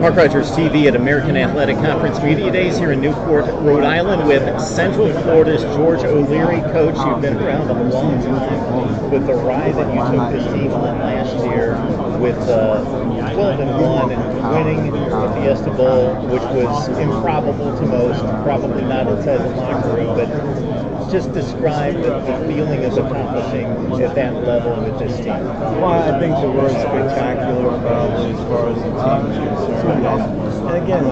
Mark Rogers TV at American Athletic Conference Media Days here in Newport, Rhode Island with Central Florida's George O'Leary. Coach, you've been around a long time with the ride that you took this team on last year with 12-1 and winning the Fiesta Bowl, which was improbable to most, probably not inside the locker room, but just describe the feeling of accomplishing at that level with this team. Well, I think the word spectacular probably as far as the team is concerned. And again,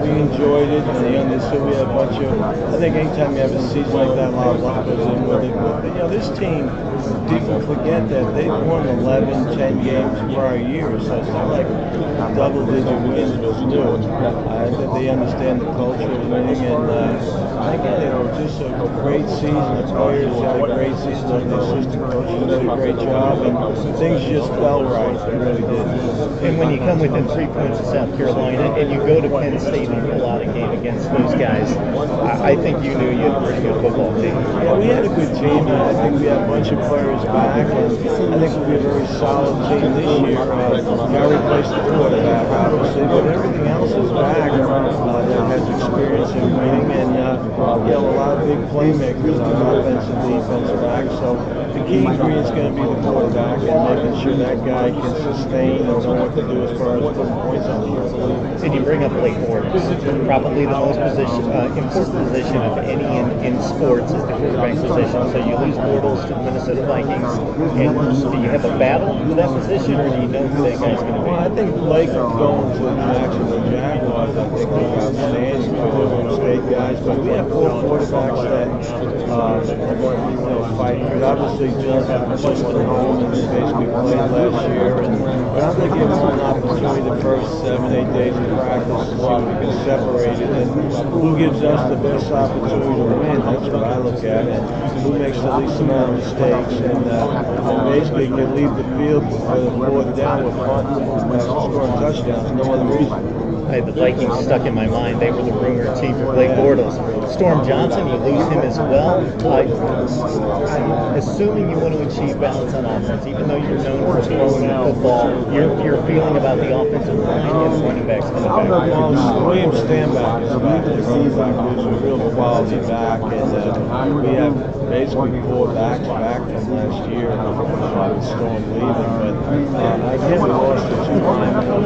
we enjoyed it, and they understood we had a bunch of, I think anytime you have a season like that, a lot of luck goes in with it. But, you know, this team, people forget that they've won 11, 10 games prior years, so it's not like double-digit wins was new. I think they understand the culture of winning, and again, you know, just a great season. The players had a great season. The assistant coaches did a great job, and things just fell right. They really did. And when you come within 3 points of South Carolina and you go to Penn State and pull out a game against those guys, I think you knew you had a pretty good football team. Yeah, we had a good team, and I think we had a bunch of players back, and I think we'll be a very solid team this year. Got to replace the quarterback, obviously, but everything else is back that has experience in winning, and you know, a lot of big playmakers on offense and defensive back. So the key ingredient is going to be the quarterback and making sure that guy can sustain and know what to do as far as putting points on the board. And you bring up Blake Bortles, probably the most important position of any in sports is the quarterback position. So you lose Bortles to the Minnesota Vikings, and do you have a battle for that position, or do you know who that guy's going to be? Well, I think Blake going to the Jacksonville Jaguars, I think they're outstanding for the state guys, but we have 4 quarterbacks that are going to be fighting. But obviously, Justin played at home and basically played last year, but I'm going to give him an opportunity the first 7-8 days of practice to see if we can separate it, and who gives us the best opportunity to win. That's what I look at, and who makes the least amount of mistakes, and basically can leave the field for the 4th down with fun, scoring touchdowns, no other reason. I had the Vikings stuck in my mind. They were the rumored team for Blake Bortles. Storm Johnson, you lose him as well. I'm assuming you want to achieve balance on offense, even though you're known for throwing the football. You're feeling about the offensive line and running backs coming back. William Stanback is back. The running back who's a real quality back, and we have basically 4 backs back from last year with Storm leaving. But again, we lost the 2 linemen.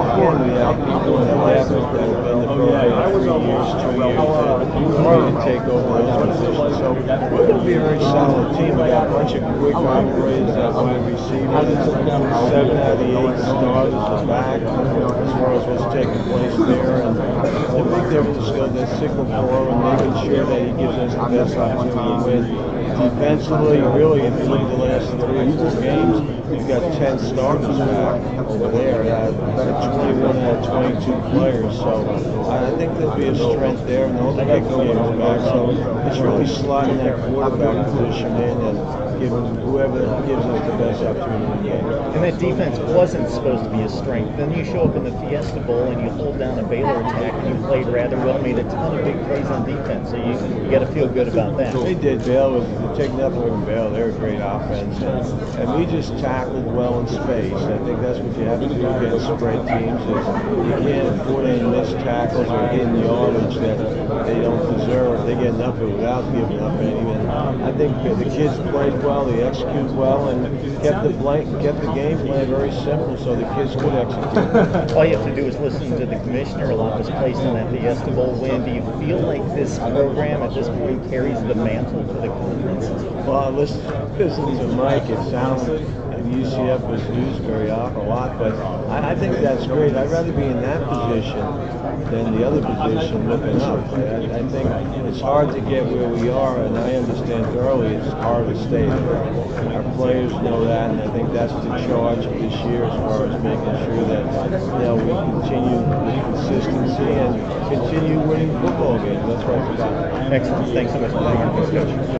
Again, we have people in the lab that have been in the program 3 years, 2 years, to take over those positions. So we're going to be a very solid team. We got a bunch of quick operators that wide receivers. 7 out of the 8 starters are back as far as what's taking place there. And the big difference is that signal for and making sure that he gives us the best opportunity to win. Defensively, really, if you look at the last 3 or 4 games, you've got 10 starters back over there. 21 out of 22 players. So I think there'll be a strength there, and all the big players back. So it's really slotting that quarterback position in and giving whoever gives us the best opportunity to game. And that defense wasn't supposed to be a strength. Then you show up in the Fiesta Bowl and you hold down a Baylor attack, and you played rather well, made a ton of big plays on defense. So you got to feel good about that. They did. Baylor was take nothing away from Baylor. They're a great offense, and we just tackled well in space. I think that's what you have to do against spread teams. Is you can't afford any missed tackles or hidden yardage that they don't deserve. They get enough of it without giving up any. And I think the kids played well, they executed well, and kept the game plan very simple so the kids could execute. All you have to do is listen to the commissioner. A lot was placed on that Fiesta Bowl win. Do you feel like this program at this point carries the mantle for the conference? Well, listen to Mike. It sounds like UCF was used very a lot, but I think that's great. I'd rather be in that position than the other position looking up. I think it's hard to get where we are, and I understand thoroughly it's hard to stay there. Our players know that, and I think that's the charge of this year as far as making sure that we continue the consistency and continue winning football games. That's what it's about. Excellent. Thanks so much for being on this, Coach.